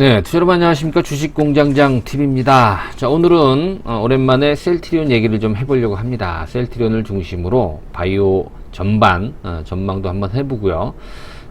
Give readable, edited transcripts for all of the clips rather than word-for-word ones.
네, 투자여러분 안녕하십니까. 주식공장장 TV입니다. 자, 오늘은 오랜만에 셀트리온 얘기를 좀 해보려고 합니다. 셀트리온을 중심으로 바이오 전반 전망도 한번 해보고요.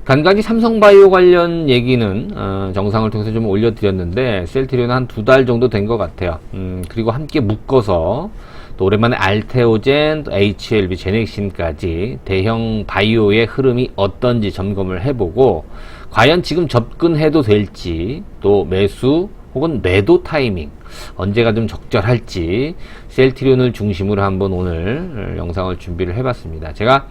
간간히 삼성바이오 관련 얘기는 정상을 통해서 좀 올려드렸는데 셀트리온은 한 2달 정도 된 것 같아요. 그리고 함께 묶어서 또 오랜만에 알테오젠, 또 HLB, 제넥신까지 대형 바이오의 흐름이 어떤지 점검을 해보고 과연 지금 접근해도 될지, 또 매수 혹은 매도 타이밍 언제가 좀 적절할지 셀트리온을 중심으로 한번 오늘 영상을 준비를 해봤습니다. 제가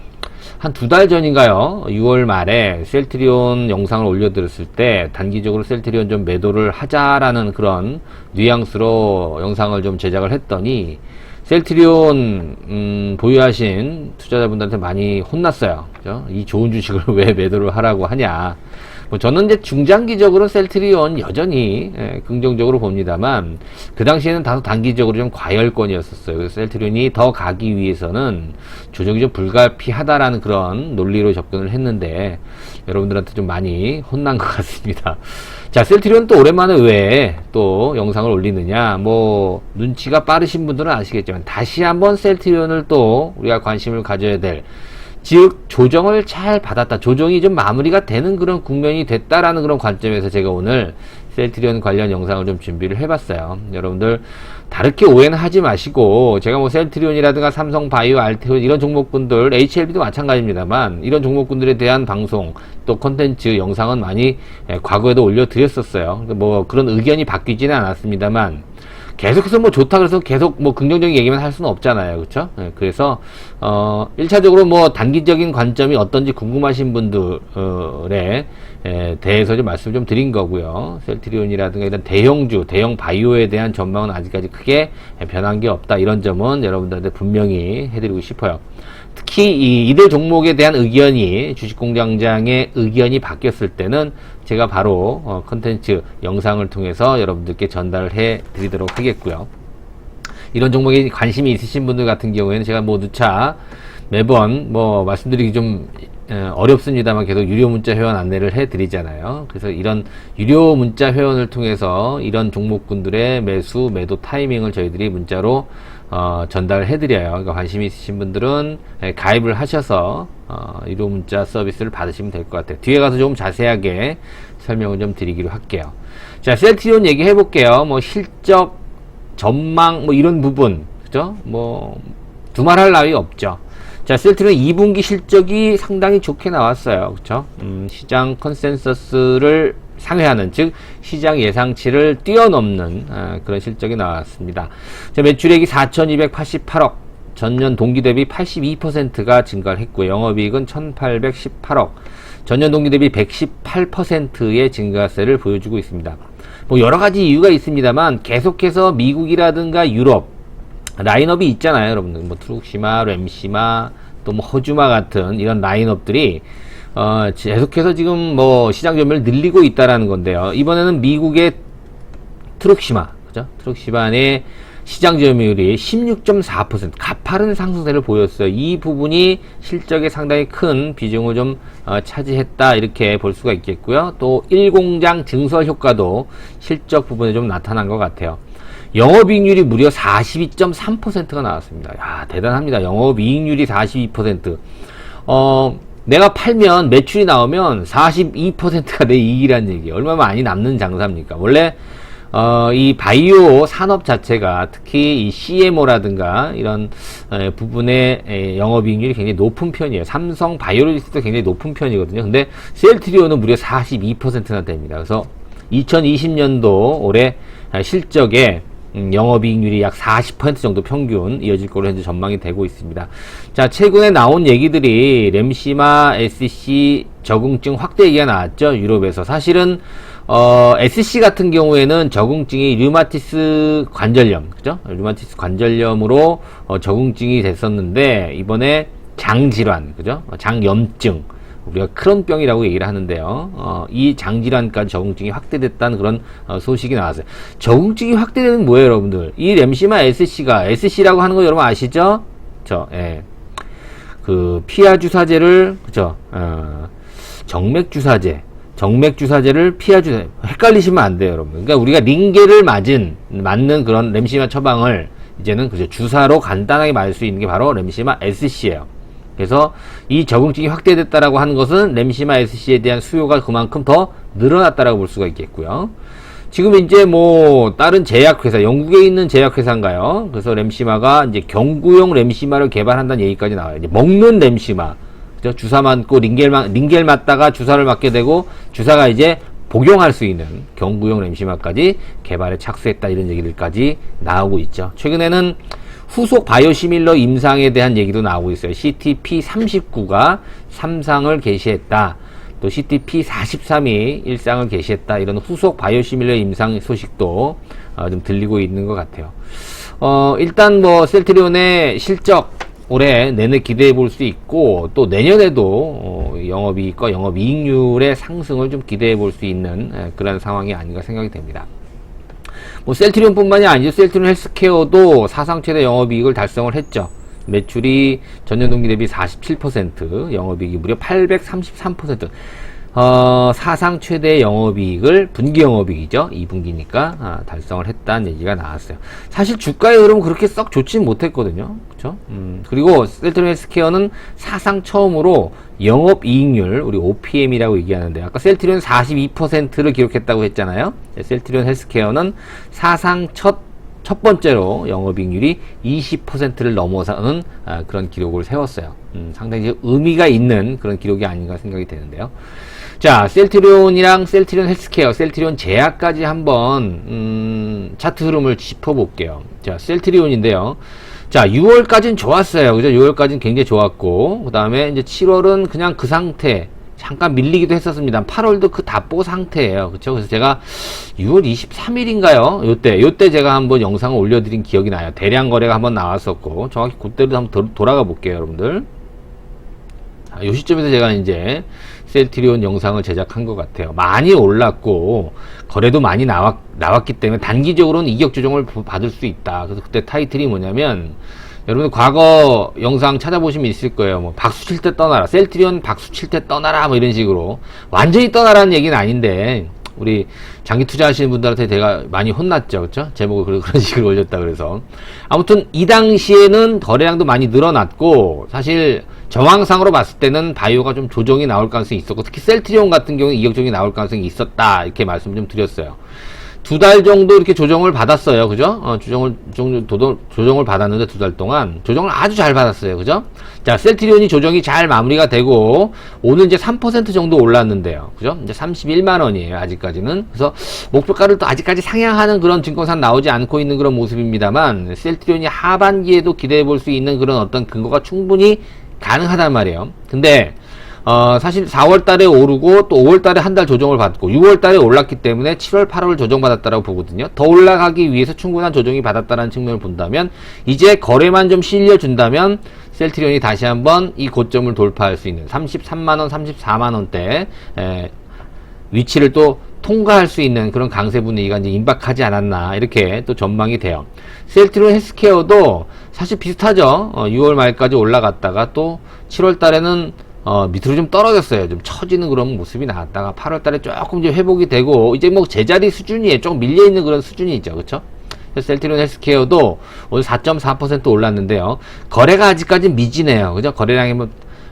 한 2달 전인가요? 6월 말에 셀트리온 영상을 올려드렸을 때 단기적으로 셀트리온 좀 매도를 하자라는 그런 뉘앙스로 영상을 좀 제작을 했더니 셀트리온 보유하신 투자자분들한테 많이 혼났어요. 그죠? 이 좋은 주식을 왜 매도를 하라고 하냐. 뭐 저는 이제 중장기적으로 셀트리온 여전히 긍정적으로 봅니다만 그 당시에는 다소 단기적으로 좀 과열권이었었어요. 그래서 셀트리온이 더 가기 위해서는 조정이 좀 불가피하다라는 그런 논리로 접근을 했는데 여러분들한테 좀 많이 혼난 것 같습니다. 자, 셀트리온 또 오랜만에 왜 또 영상을 올리느냐. 뭐 눈치가 빠르신 분들은 아시겠지만 다시 한번 셀트리온을 또 우리가 관심을 가져야 될, 즉 조정을 잘 받았다, 조정이 좀 마무리가 되는 그런 국면이 됐다라는 그런 관점에서 제가 오늘 셀트리온 관련 영상을 좀 준비를 해봤어요. 여러분들 다르게 오해는 하지 마시고, 제가 뭐 셀트리온이라든가 삼성바이오, 알테온 이런 종목군들, HLB도 마찬가지입니다만 이런 종목군들에 대한 방송 또 콘텐츠 영상은 많이 과거에도 올려드렸었어요. 뭐 그런 의견이 바뀌지는 않았습니다만 계속해서 뭐 좋다 그래서 계속 뭐 긍정적인 얘기만 할 수는 없잖아요. 그렇죠? 그래서 1차적으로 뭐 단기적인 관점이 어떤지 궁금하신 분들에 대해서 좀 말씀을 좀 드린 거고요. 셀트리온이라든가 이런 대형주, 대형 바이오에 대한 전망은 아직까지 크게 변한 게 없다. 이런 점은 여러분들한테 분명히 해드리고 싶어요. 특히 이들 종목에 대한 의견이, 주식공장장의 의견이 바뀌었을 때는 제가 바로 컨텐츠 영상을 통해서 여러분들께 전달을 해 드리도록 하겠고요. 이런 종목에 관심이 있으신 분들 같은 경우에는 제가 뭐 누차 매번 뭐 말씀드리기 좀 어렵습니다만 계속 유료 문자 회원 안내를 해 드리잖아요. 그래서 이런 유료 문자 회원을 통해서 이런 종목군들의 매수, 매도 타이밍을 저희들이 문자로 전달해 드려요. 그러니까 관심이 있으신 분들은 가입을 하셔서 유료 문자 서비스를 받으시면 될 것 같아요. 뒤에 가서 좀 자세하게 설명을 좀 드리기로 할게요. 자, 셀트리온 얘기 해볼게요. 뭐 실적, 전망 뭐 이런 부분, 그죠? 뭐 두말할 나위 없죠. 자, 셀트리온 2분기 실적이 상당히 좋게 나왔어요. 그쵸? 시장 컨센서스를 상회하는, 즉 시장 예상치를 뛰어넘는 그런 실적이 나왔습니다. 자, 매출액이 4,288억, 전년 동기 대비 82%가 증가를 했고요. 영업이익은 1,818억, 전년 동기 대비 118%의 증가세를 보여주고 있습니다. 뭐 여러 가지 이유가 있습니다만 계속해서 미국이라든가 유럽 라인업이 있잖아요, 여러분들. 뭐 트룩시마, 램시마, 또 뭐 허주마 같은 이런 라인업들이 계속해서 지금 뭐 시장 점유율을 늘리고 있다라는 건데요. 이번에는 미국의 트룩시마, 그죠? 트룩시마의 시장 점유율이 16.4%, 가파른 상승세를 보였어요. 이 부분이 실적에 상당히 큰 비중을 좀 차지했다, 이렇게 볼 수가 있겠고요. 또 1공장 증설 효과도 실적 부분에 좀 나타난 것 같아요. 영업이익률이 무려 42.3%가 나왔습니다. 야, 대단합니다. 영업이익률이 42%. 내가 팔면 매출이 나오면 42%가 내 이익이라는 얘기예요. 얼마나 많이 남는 장사입니까? 원래 이 바이오 산업 자체가 특히 이 CMO라든가 이런 부분의 영업이익률이 굉장히 높은 편이에요. 삼성 바이오로직스도 굉장히 높은 편이거든요. 근데 셀트리온은 무려 42%나 됩니다. 그래서 2020년도 올해 실적에 영업이익률이 약 40% 정도 평균 이어질 거로 현재 전망이 되고 있습니다. 자, 최근에 나온 얘기들이 램시마 SC 적응증 확대 얘기가 나왔죠. 유럽에서. 사실은 SC 같은 경우에는 적응증이 류마티스 관절염, 그죠? 류마티스 관절염으로 적응증이 됐었는데 이번에 장질환, 그죠? 장염증, 우리가 크론병이라고 얘기를 하는데요. 이 장질환까지 적응증이 확대됐다는 그런 소식이 나왔어요. 적응증이 확대되는 뭐예요, 여러분들? 이 램시마 SC가, SC라고 하는 거 여러분 아시죠? 예. 그 피하 주사제를, 그죠? 정맥 주사제, 정맥 주사제를 피해주세요. 헷갈리시면 안 돼요, 여러분. 그러니까 우리가 링겔을 맞는 그런 램시마 처방을 이제는 그저 주사로 간단하게 맞을 수 있는 게 바로 램시마 SC예요. 그래서 이 적응증이 확대됐다라고 하는 것은 램시마 SC에 대한 수요가 그만큼 더 늘어났다라고 볼 수가 있겠고요. 지금 이제 뭐 다른 제약회사, 영국에 있는 제약회사인가요? 그래서 램시마가 이제 경구용 램시마를 개발한다는 얘기까지 나와요. 이제 먹는 램시마, 그죠? 주사 맞고 링겔 맞다가 주사를 맞게 되고 주사가 이제 복용할 수 있는 경구용 램시마까지 개발에 착수했다, 이런 얘기들까지 나오고 있죠. 최근에는 후속 바이오시밀러 임상에 대한 얘기도 나오고 있어요. CTP39가 3상을 개시했다. 또 CTP43이 1상을 개시했다. 이런 후속 바이오시밀러 임상 소식도 좀 들리고 있는 것 같아요. 일단 뭐 셀트리온의 실적 올해 내내 기대해 볼 수 있고, 또 내년에도 영업이익과 영업이익률의 상승을 좀 기대해 볼 수 있는 그런 상황이 아닌가 생각이 됩니다. 뭐 셀트리온 뿐만이 아니죠. 셀트리온 헬스케어도 사상 최대 영업이익을 달성을 했죠. 매출이 전년 동기 대비 47%, 영업이익이 무려 833%. 사상 최대 영업이익을, 분기 영업이익이죠. 2분기니까 달성을 했다는 얘기가 나왔어요. 사실 주가의 흐름은 그렇게 썩 좋진 못했거든요. 그쵸? 그리고 셀트리온 헬스케어는 사상 처음으로 영업이익률, 우리 OPM이라고 얘기하는데, 아까 셀트리온 42%를 기록했다고 했잖아요. 셀트리온 헬스케어는 사상 첫 번째로 영업이익률이 20%를 넘어서는 그런 기록을 세웠어요. 상당히 의미가 있는 그런 기록이 아닌가 생각이 되는데요. 자, 셀트리온이랑 셀트리온 헬스케어, 셀트리온 제약까지 한번 차트 흐름을 짚어볼게요. 자, 셀트리온인데요. 자, 6월까지는 좋았어요. 그죠? 6월까지는 굉장히 좋았고, 그 다음에 이제 7월은 그냥 그 상태, 잠깐 밀리기도 했었습니다. 8월도 그 답보 상태예요. 그쵸? 그래서 제가 6월 23일인가요? 요때 제가 한번 영상을 올려드린 기억이 나요. 대량 거래가 한번 나왔었고, 정확히 그때로 한번 돌아가 볼게요, 여러분들. 자, 요 시점에서 제가 이제 셀트리온 영상을 제작한 것 같아요. 많이 올랐고, 거래도 많이 나왔기 때문에 단기적으로는 이격 조정을 받을 수 있다. 그래서 그때 타이틀이 뭐냐면, 여러분들 과거 영상 찾아보시면 있을 거예요. 뭐 박수 칠 때 떠나라, 셀트리온 박수 칠 때 떠나라, 뭐 이런 식으로. 완전히 떠나라는 얘기는 아닌데, 우리 장기 투자하시는 분들한테 제가 많이 혼났죠. 그쵸? 제목을 그런 식으로 올렸다 그래서. 아무튼 이 당시에는 거래량도 많이 늘어났고, 사실 정황상으로 봤을 때는 바이오가 좀 조정이 나올 가능성이 있었고, 특히 셀트리온 같은 경우는 이격적이 나올 가능성이 있었다, 이렇게 말씀 좀 드렸어요. 2달 정도 이렇게 조정을 받았어요. 그죠? 조정을 받았는데 2달 동안 조정을 아주 잘 받았어요. 그죠? 자, 셀트리온이 조정이 잘 마무리가 되고, 오늘 이제 3% 정도 올랐는데요. 그죠? 이제 31만원이에요. 아직까지는. 그래서 목표가를 또 아직까지 상향하는 그런 증권사는 나오지 않고 있는 그런 모습입니다만, 셀트리온이 하반기에도 기대해 볼 수 있는 그런 어떤 근거가 충분히 가능하단 말이에요. 근데 사실 4월 달에 오르고 또 5월 달에 한 달 조정을 받고 6월 달에 올랐기 때문에 7월 8월 조정받았다라고 보거든요. 더 올라가기 위해서 충분한 조정이 받았다는 측면을 본다면, 이제 거래만 좀 실려준다면 셀트리온이 다시 한번 이 고점을 돌파할 수 있는 33만원, 34만원대 위치를 또 통과할 수 있는 그런 강세 분위기가 이제 임박하지 않았나, 이렇게 또 전망이 돼요. 셀트리온 헬스케어도 사실 비슷하죠. 6월 말까지 올라갔다가 또 7월 달에는 밑으로 좀 떨어졌어요. 좀 처지는 그런 모습이 나왔다가 8월 달에 조금 이제 회복이 되고, 이제 뭐 제자리 수준이에요. 조금 밀려있는 그런 수준이죠. 그쵸? 셀트리온 헬스케어도 오늘 4.4% 올랐는데요. 거래가 아직까지 미지네요. 그죠? 거래량이 뭐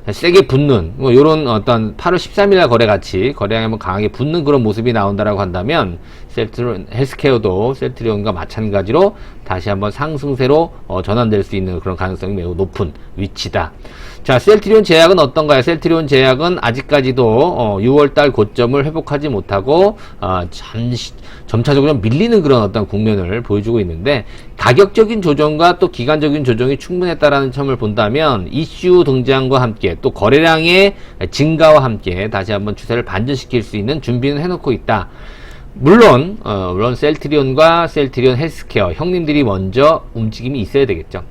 세게 붙는, 뭐 요런 어떤 8월 13일날 거래 같이 거래량이 한번 강하게 붙는 그런 모습이 나온다라고 한다면, 셀트리온 헬스케어도 셀트리온과 마찬가지로 다시 한번 상승세로 전환될 수 있는 그런 가능성이 매우 높은 위치다. 자, 셀트리온 제약은 어떤가요? 셀트리온 제약은 아직까지도 6월달 고점을 회복하지 못하고 점차적으로 밀리는 그런 어떤 국면을 보여주고 있는데, 가격적인 조정과 또 기간적인 조정이 충분했다라는 점을 본다면, 이슈 등장과 함께 또 거래량의 증가와 함께 다시 한번 추세를 반전시킬 수 있는 준비는 해놓고 있다. 물론 셀트리온과 셀트리온 헬스케어 형님들이 먼저 움직임이 있어야 되겠죠.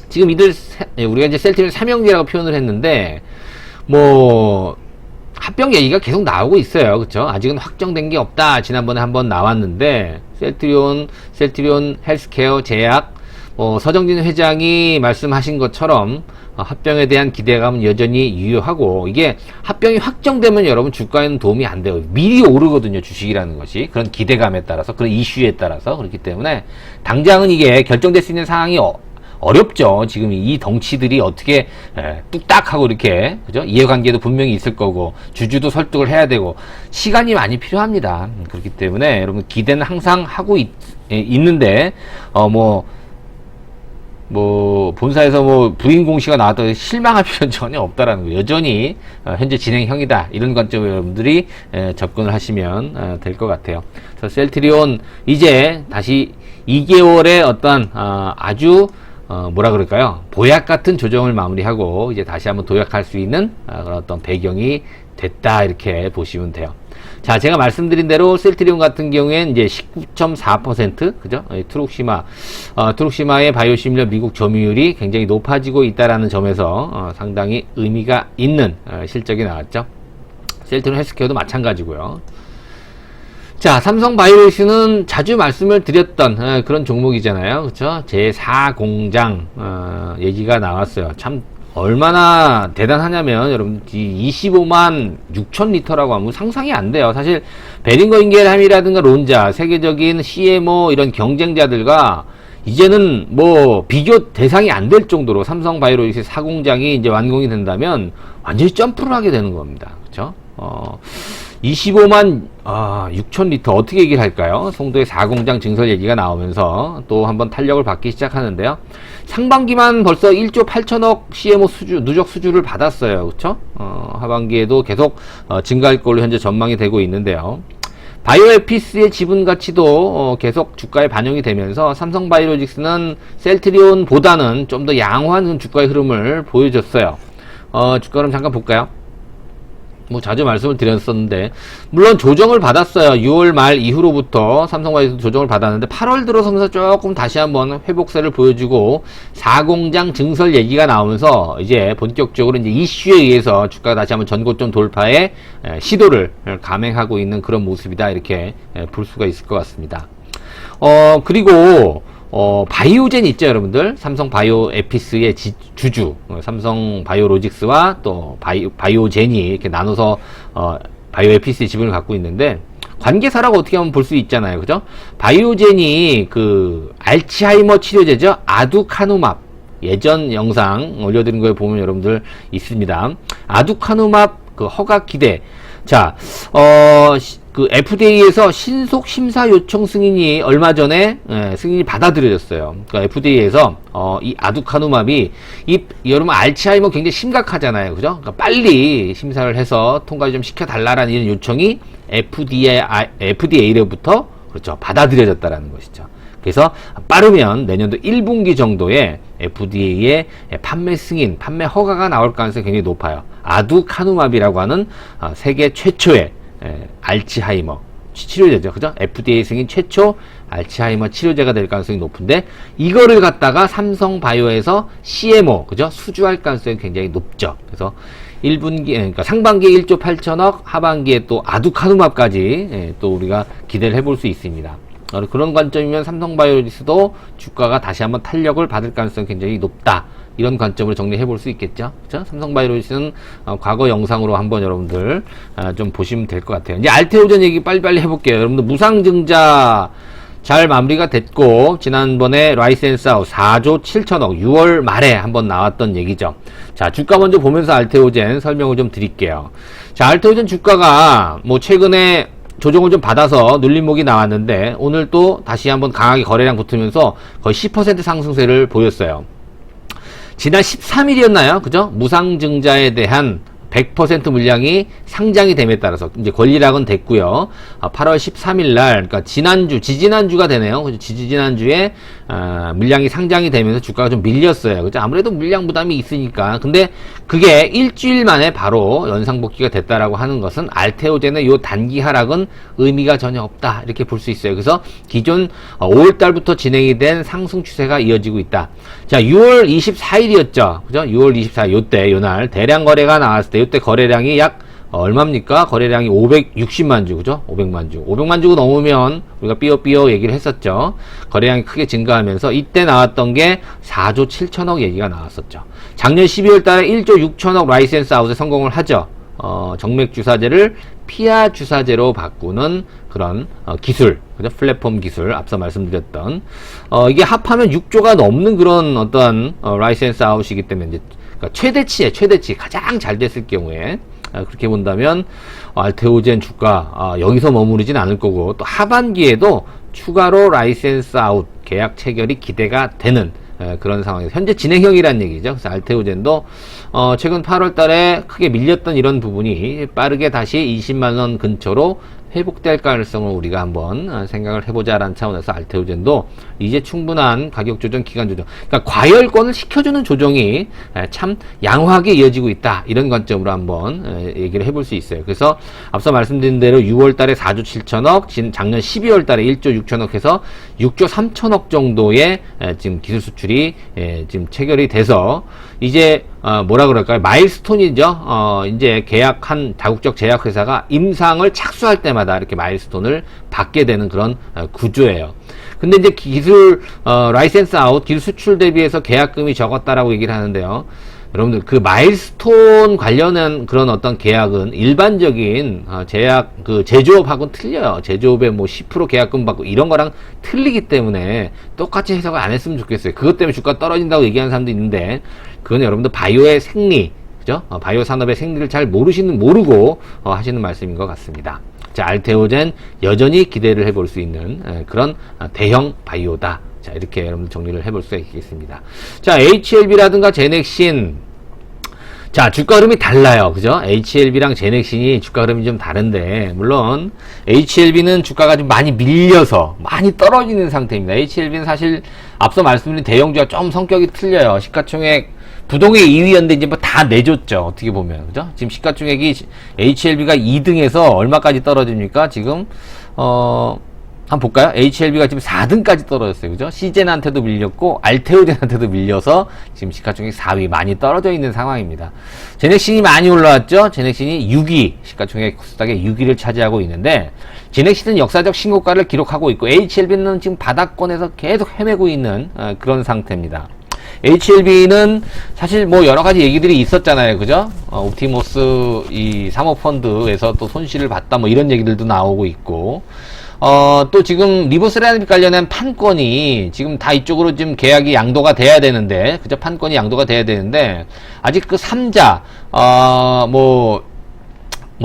지금 우리가 이제 셀트리온 삼형제라고 표현을 했는데, 뭐 합병 얘기가 계속 나오고 있어요. 그쵸? 아직은 확정된 게 없다. 지난번에 한번 나왔는데, 셀트리온 헬스케어 제약, 서정진 회장이 말씀하신 것처럼 합병에 대한 기대감은 여전히 유효하고, 이게 합병이 확정되면 여러분 주가에는 도움이 안 돼요. 미리 오르거든요, 주식이라는 것이. 그런 기대감에 따라서, 그런 이슈에 따라서. 그렇기 때문에 당장은 이게 결정될 수 있는 상황이 어렵죠. 지금 이 덩치들이 어떻게 뚝딱 하고 이렇게, 그죠? 이해관계도 분명히 있을 거고, 주주도 설득을 해야 되고, 시간이 많이 필요합니다. 그렇기 때문에 여러분 기대는 항상 하고 있는데, 본사에서 부인 공시가 나왔더니 실망할 필요는 전혀 없다라는 거. 여전히 현재 진행형이다. 이런 관점으로 여러분들이 접근을 하시면 될 것 같아요. 그래서 셀트리온 이제 다시 2개월의 어떤 아주 뭐라 그럴까요? 보약 같은 조정을 마무리하고 이제 다시 한번 도약할 수 있는 그런 어떤 배경이 됐다, 이렇게 보시면 돼요. 자, 제가 말씀드린 대로 셀트리온 같은 경우에는 이제 19.4%, 그죠? 트룩시마의 바이오시밀러 미국 점유율이 굉장히 높아지고 있다라는 점에서 상당히 의미가 있는 실적이 나왔죠. 셀트리온 헬스케어도 마찬가지고요. 자, 삼성바이오로직스는 자주 말씀을 드렸던 그런 종목이잖아요. 그쵸? 제4공장 얘기가 나왔어요. 참 얼마나 대단하냐면 여러분, 25만 6천 리터라고 하면 상상이 안 돼요. 사실 베링거 인겔함이라든가 론자, 세계적인 CMO 이런 경쟁자들과 이제는 뭐 비교 대상이 안 될 정도로 삼성바이오로직스 4공장이 이제 완공이 된다면 완전히 점프를 하게 되는 겁니다. 그쵸? 25만 6천 리터 어떻게 얘기를 할까요? 송도의 4공장 증설 얘기가 나오면서 또 한번 탄력을 받기 시작하는데요. 상반기만 벌써 1조 8천억 CMO 누적 수주를 받았어요. 그쵸? 하반기에도 계속 증가할 걸로 현재 전망이 되고 있는데요. 바이오에피스의 지분 가치도 계속 주가에 반영이 되면서 삼성바이오로직스는 셀트리온보다는 좀 더 양호한 주가의 흐름을 보여줬어요. 주가 그럼 잠깐 볼까요? 뭐 자주 말씀을 드렸었는데, 물론 조정을 받았어요. 6월 말 이후로부터 삼성바이오로직스 조정을 받았는데 8월 들어서면서 조금 다시 한번 회복세를 보여주고 4공장 증설 얘기가 나오면서 이제 본격적으로 이제 이슈에 의해서 주가가 다시 한번 전고점 돌파에 시도를 감행하고 있는 그런 모습이다, 이렇게 볼 수가 있을 것 같습니다. 그리고 바이오젠 있죠, 여러분들. 삼성 바이오에피스의 주주, 삼성 바이오로직스와 또 바이오젠이 이렇게 나눠서, 바이오에피스의 지분을 갖고 있는데, 관계사라고 어떻게 하면 볼 수 있잖아요. 그죠? 바이오젠이 알츠하이머 치료제죠? 아두카누맙. 예전 영상 올려드린 거에 보면 여러분들 있습니다. 아두카누맙 허가 기대. 자, FDA에서 신속 심사 요청 승인이 얼마 전에 승인이 받아들여졌어요. 그러니까 FDA에서 이 아두카누맙이 여러분 알츠하이머 굉장히 심각하잖아요, 그죠? 그러니까 빨리 심사를 해서 통과 좀 시켜달라라는 이런 요청이 FDA로부터 그렇죠, 받아들여졌다라는 것이죠. 그래서 빠르면 내년도 1분기 정도에 FDA의 판매 승인, 판매 허가가 나올 가능성이 굉장히 높아요. 아두카누맙이라고 하는 세계 최초의 알츠하이머 치료제죠. 그죠? FDA 승인 최초 알츠하이머 치료제가 될 가능성이 높은데, 이거를 갖다가 삼성바이오에서 CMO, 그죠? 수주할 가능성이 굉장히 높죠. 그래서 1분기, 그러니까 상반기에 1조 8천억, 하반기에 또 아두카누맙까지 또 우리가 기대를 해볼 수 있습니다. 그런 관점이면 삼성바이오로직스도 주가가 다시 한번 탄력을 받을 가능성이 굉장히 높다, 이런 관점으로 정리해 볼 수 있겠죠. 그렇죠? 삼성바이오로직스는 과거 영상으로 한번 여러분들 좀 보시면 될 것 같아요. 이제 알테오젠 얘기 빨리빨리 해볼게요. 여러분들 무상증자 잘 마무리가 됐고, 지난번에 라이센스아웃 4조 7천억 6월 말에 한번 나왔던 얘기죠. 자, 주가 먼저 보면서 알테오젠 설명을 좀 드릴게요. 자, 알테오젠 주가가 뭐 최근에 조정을 좀 받아서 눌림목이 나왔는데, 오늘 또 다시 한번 강하게 거래량 붙으면서 거의 10% 상승세를 보였어요. 지난 13일이었나요? 그죠? 무상증자에 대한 100% 물량이 상장이 됨에 따라서 이제 권리락은 됐고요. 8월 13일 날, 그러니까 지지난주가 되네요. 그죠? 지지난주에 물량이 상장이 되면서 주가가 좀 밀렸어요. 그죠? 아무래도 물량 부담이 있으니까. 근데 그게 일주일 만에 바로 연상복귀가 됐다라고 하는 것은 알테오젠의 요 단기 하락은 의미가 전혀 없다, 이렇게 볼 수 있어요. 그래서 기존 5월 달부터 진행이 된 상승 추세가 이어지고 있다. 자, 6월 24일이었죠. 그죠? 6월 24일 요날 대량 거래가 나왔을 때, 요때 거래량이 약 얼마입니까? 거래량이 560만 주, 그죠? 500만 주. 500만 주가 넘으면 우리가 삐어삐어 얘기를 했었죠. 거래량이 크게 증가하면서 이때 나왔던 게 4조 7천억 얘기가 나왔었죠. 작년 12월 달에 1조 6천억 라이센스 아웃에 성공을 하죠. 정맥 주사제를 피하 주사제로 바꾸는 그런 기술, 그죠? 플랫폼 기술, 앞서 말씀드렸던 이게 합하면 6조가 넘는 그런 어떤 라이센스 아웃이기 때문에 이제 그러니까 최대치 가장 잘 됐을 경우에 그렇게 본다면 알테오젠 주가 여기서 머무르진 않을 거고 또 하반기에도 추가로 라이센스 아웃 계약 체결이 기대가 되는 그런 상황에서 현재 진행형이라는 얘기죠. 그래서 알테오젠도 최근 8월 달에 크게 밀렸던 이런 부분이 빠르게 다시 20만원 근처로 회복될 가능성을 우리가 한번 생각을 해보자라는 차원에서 알테오젠도 이제 충분한 가격 조정, 기간 조정, 그러니까 과열권을 시켜주는 조정이 참 양호하게 이어지고 있다, 이런 관점으로 한번 얘기를 해볼 수 있어요. 그래서 앞서 말씀드린 대로 6월 달에 4조 7천억, 작년 12월 달에 1조 6천억 해서 6조 3천억 정도의 지금 기술 수출이 지금 체결이 돼서 이제 뭐라 그럴까요? 마일스톤이죠. 이제 계약한 다국적 제약회사가 임상을 착수할 때마다 이렇게 마일스톤을 받게 되는 그런 구조예요. 근데 이제 기술, 라이센스 아웃, 기술 수출 대비해서 계약금이 적었다라고 얘기를 하는데요. 여러분들, 그 마일스톤 관련한 그런 어떤 계약은 일반적인 제약, 제조업하고는 틀려요. 제조업에 뭐 10% 계약금 받고 이런 거랑 틀리기 때문에 똑같이 해석을 안 했으면 좋겠어요. 그것 때문에 주가 떨어진다고 얘기하는 사람도 있는데, 그건 여러분들 바이오의 생리, 그죠? 바이오 산업의 생리를 잘 모르고 하시는 말씀인 것 같습니다. 자, 알테오젠 여전히 기대를 해볼 수 있는 그런 대형 바이오다. 자, 이렇게 여러분들 정리를 해볼 수가 있겠습니다. 자, HLB라든가 제넥신. 자, 주가 흐름이 달라요. 그죠? HLB랑 제넥신이 주가 흐름이 좀 다른데, 물론, HLB는 주가가 좀 많이 밀려서, 많이 떨어지는 상태입니다. HLB는 사실, 앞서 말씀드린 대형주와 좀 성격이 틀려요. 시가총액, 부동의 2위였는데, 이제 뭐 다 내줬죠. 어떻게 보면. 그죠? 지금 시가총액이 HLB가 2등에서 얼마까지 떨어집니까? 지금, 한번 볼까요? HLB가 지금 4등까지 떨어졌어요. 그죠? 시젠한테도 밀렸고, 알테오젠한테도 밀려서 지금 시가총액 4위 많이 떨어져 있는 상황입니다. 제넥신이 많이 올라왔죠? 제넥신이 6위, 시가총액 코스닥의 6위를 차지하고 있는데, 제넥신은 역사적 신고가를 기록하고 있고, HLB는 지금 바닥권에서 계속 헤매고 있는 그런 상태입니다. HLB는 사실 뭐 여러 가지 얘기들이 있었잖아요. 그죠? 옵티모스 이 사모펀드에서 또 손실을 봤다 뭐 이런 얘기들도 나오고 있고, 또 지금 리보세라믹 관련한 판권이 지금 다 이쪽으로 지금 계약이 양도가 돼야 되는데, 그죠? 판권이 양도가 돼야 되는데, 아직 그 3자, 뭐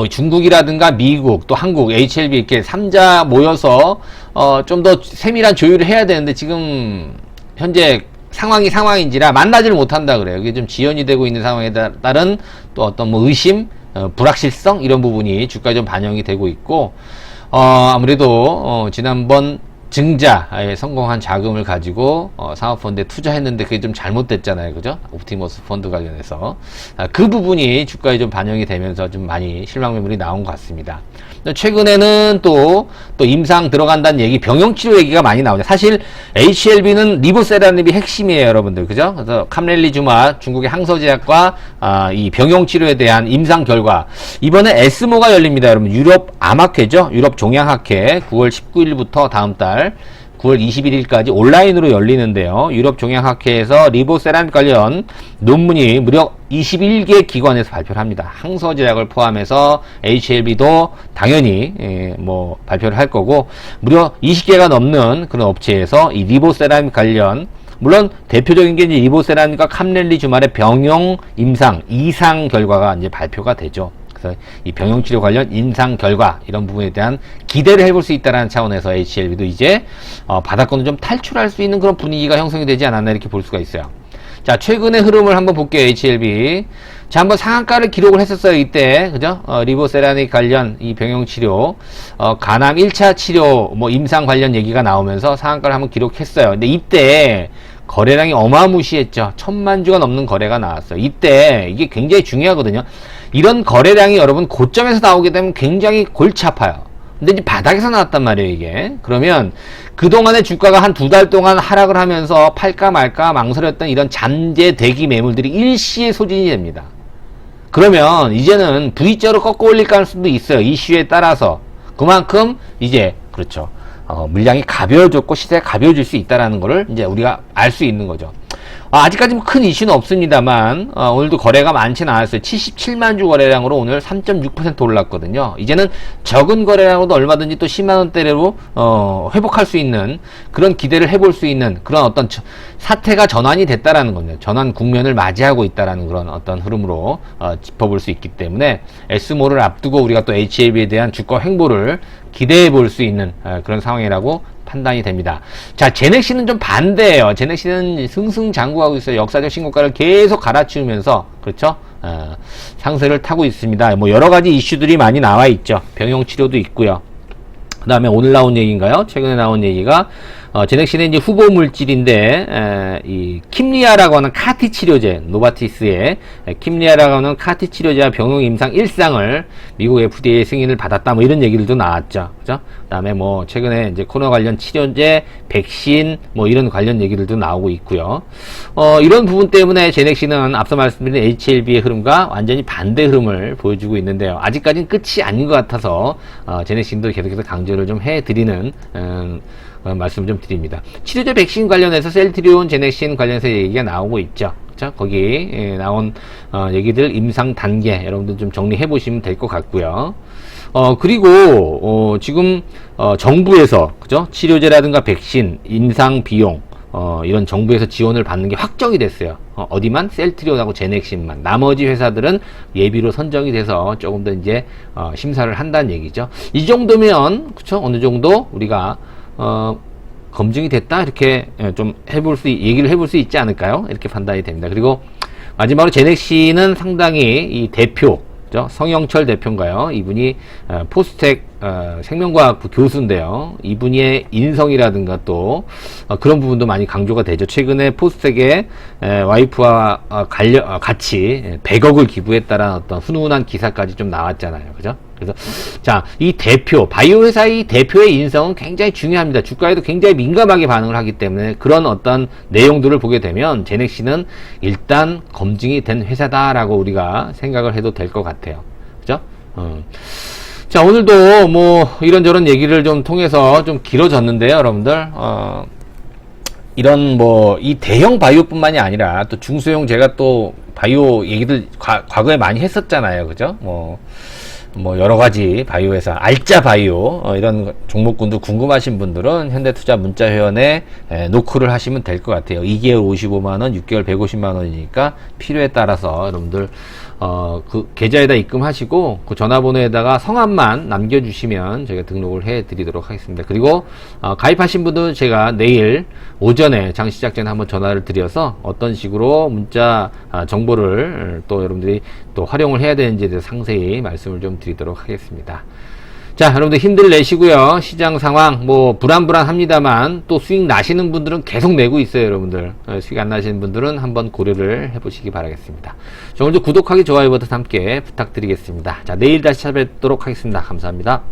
중국이라든가 미국, 또 한국, HLB 이렇게 3자 모여서, 좀 더 세밀한 조율을 해야 되는데, 지금, 현재 상황인지라 만나지를 못한다 그래요. 이게 좀 지연이 되고 있는 상황에 따른 또 어떤 뭐 의심, 불확실성, 이런 부분이 주가에 좀 반영이 되고 있고, 아무래도 지난번 증자에 성공한 자금을 가지고 사모펀드에 투자했는데 그게 좀 잘못됐잖아요. 그죠? 옵티머스 펀드 관련해서 그 부분이 주가에 좀 반영이 되면서 좀 많이 실망 매물이 나온 것 같습니다. 최근에는 또 임상 들어간다는 얘기, 병용치료 얘기가 많이 나오죠. 사실 HLB는 리보세라닙이 핵심이에요, 여러분들. 그죠? 그래서 캄렐리주마, 중국의 항서제약과 이 병용치료에 대한 임상 결과, 이번에 에스모가 열립니다, 여러분. 유럽 암학회죠. 유럽 종양학회 9월 19일부터 다음 달 9월 21일까지 온라인으로 열리는데요. 유럽 종양학회에서 리보세라믹 관련 논문이 무려 21개 기관에서 발표를 합니다. 항서제약을 포함해서 HLB도 당연히 뭐 발표를 할 거고, 무려 20개가 넘는 그런 업체에서 이 리보세라믹 관련, 물론 대표적인 게 이제 리보세라믹과 캄렐리주말의 병용 임상 이상 결과가 이제 발표가 되죠. 그래서 이 병용치료 관련 임상 결과, 이런 부분에 대한 기대를 해볼 수 있다는 차원에서 HLB도 이제 바닥권을 좀 탈출할 수 있는 그런 분위기가 형성이 되지 않았나, 이렇게 볼 수가 있어요. 자, 최근의 흐름을 한번 볼게요. HLB. 자, 한번 상한가를 기록을 했었어요, 이때. 그죠? 리보세라믹 관련 이 병용치료, 간암 1차 치료 뭐 임상 관련 얘기가 나오면서 상한가를 한번 기록했어요. 근데 이때 거래량이 어마무시했죠. 1000만 주가 넘는 거래가 나왔어요. 이때 이게 굉장히 중요하거든요. 이런 거래량이 여러분 고점에서 나오게 되면 굉장히 골치 아파요. 근데 이제 바닥에서 나왔단 말이에요, 이게. 그러면 그동안의 주가가 한 2달 동안 하락을 하면서 팔까 말까 망설였던 이런 잠재 대기 매물들이 일시에 소진이 됩니다. 그러면 이제는 V자로 꺾어 올릴 가능성도 있어요. 이슈에 따라서. 그만큼 이제 그렇죠. 물량이 가벼워졌고 시세가 가벼워질 수 있다라는 거를 이제 우리가 알 수 있는 거죠. 아직까지 큰 이슈는 없습니다만 오늘도 거래가 많지는 않았어요. 77만 주 거래량으로 오늘 3.6% 올랐거든요. 이제는 적은 거래량으로도 얼마든지 또 10만 원대로 회복할 수 있는 그런 기대를 해볼 수 있는 그런 어떤 사태가 전환이 됐다라는 거죠. 전환 국면을 맞이하고 있다라는 그런 어떤 흐름으로 짚어볼 수 있기 때문에 S모를 앞두고 우리가 또 HLB에 대한 주가 횡보를 기대해 볼 수 있는 그런 상황이라고 판단이 됩니다. 자, 제넥시는 좀 반대예요. 제넥시는 승승장구하고 있어요. 역사적 신고가를 계속 갈아치우면서 그렇죠? 상승을 타고 있습니다. 뭐 여러 가지 이슈들이 많이 나와 있죠. 병용 치료도 있고요. 그 다음에 오늘 나온 얘기인가요? 최근에 나온 얘기가 제넥시는 이제 후보 물질인데 이 킴리아라고 하는 카티 치료제, 노바티스의 킴리아라고 하는 카티 치료제와 병용 임상 1상을 미국 FDA 승인을 받았다. 뭐 이런 얘기들도 나왔죠. 그죠? 그다음에 뭐 최근에 이제 코로나 관련 치료제, 백신 뭐 이런 관련 얘기들도 나오고 있고요. 이런 부분 때문에 제넥시는 앞서 말씀드린 HLB의 흐름과 완전히 반대 흐름을 보여주고 있는데요. 아직까지는 끝이 아닌 것 같아서 제넥시도 계속해서 강조를 좀 해드리는 말씀을 좀 드립니다. 치료제 백신 관련해서 셀트리온, 제넥신 관련해서 얘기가 나오고 있죠. 자, 거기 나온 얘기들 임상 단계 여러분들 좀 정리해 보시면 될 것 같고요. 그리고 지금 정부에서 그죠? 치료제라든가 백신, 임상 비용 이런 정부에서 지원을 받는 게 확정이 됐어요. 어디만? 셀트리온하고 제넥신만. 나머지 회사들은 예비로 선정이 돼서 조금 더 이제 심사를 한다는 얘기죠. 이 정도면 그쵸? 어느 정도 우리가 검증이 됐다 이렇게 좀 얘기를 해볼 수 있지 않을까요? 이렇게 판단이 됩니다. 그리고 마지막으로 제넥시는 상당히 이 대표 성영철 대표인가요? 이분이 포스텍 생명과학부 교수인데요. 이분의 인성이라든가 또 그런 부분도 많이 강조가 되죠. 최근에 포스텍의 와이프와 같이 100억을 기부했다라는 어떤 훈훈한 기사까지 좀 나왔잖아요. 그죠? 그래서 자, 이 대표, 바이오 회사의 대표의 인성은 굉장히 중요합니다. 주가에도 굉장히 민감하게 반응을 하기 때문에 그런 어떤 내용들을 보게 되면 제넥시는 일단 검증이 된 회사다라고 우리가 생각을 해도 될 것 같아요. 그죠? 자, 오늘도 뭐 이런저런 얘기를 좀 통해서 좀 길어졌는데요, 여러분들. 이런 뭐 이 대형 바이오뿐만이 아니라 또 중소형 제가 또 바이오 얘기들 과거에 많이 했었잖아요. 그죠? 뭐 여러 가지 바이오 회사, 알짜 바이오 이런 종목군도 궁금하신 분들은 현대투자 문자 회원에 노크를 하시면 될 것 같아요. 2개월 55만 원, 6개월 150만 원이니까 필요에 따라서 여러분들 그 계좌에다 입금하시고 그 전화번호에다가 성함만 남겨주시면 저희가 등록을 해드리도록 하겠습니다. 그리고 가입하신 분들은 제가 내일 오전에 장 시작 전에 한번 전화를 드려서 어떤 식으로 문자 정보를 또 여러분들이 또 활용을 해야 되는지에 대해서 상세히 말씀을 좀 드리도록 하겠습니다. 자, 여러분들 힘들 내시고요. 시장 상황 뭐 불안합니다만 또 수익 나시는 분들은 계속 내고 있어요. 여러분들 수익 안 나시는 분들은 한번 고려를 해보시기 바라겠습니다. 자, 오늘도 구독하기, 좋아요 버튼 함께 부탁드리겠습니다. 자, 내일 다시 찾아뵙도록 하겠습니다. 감사합니다.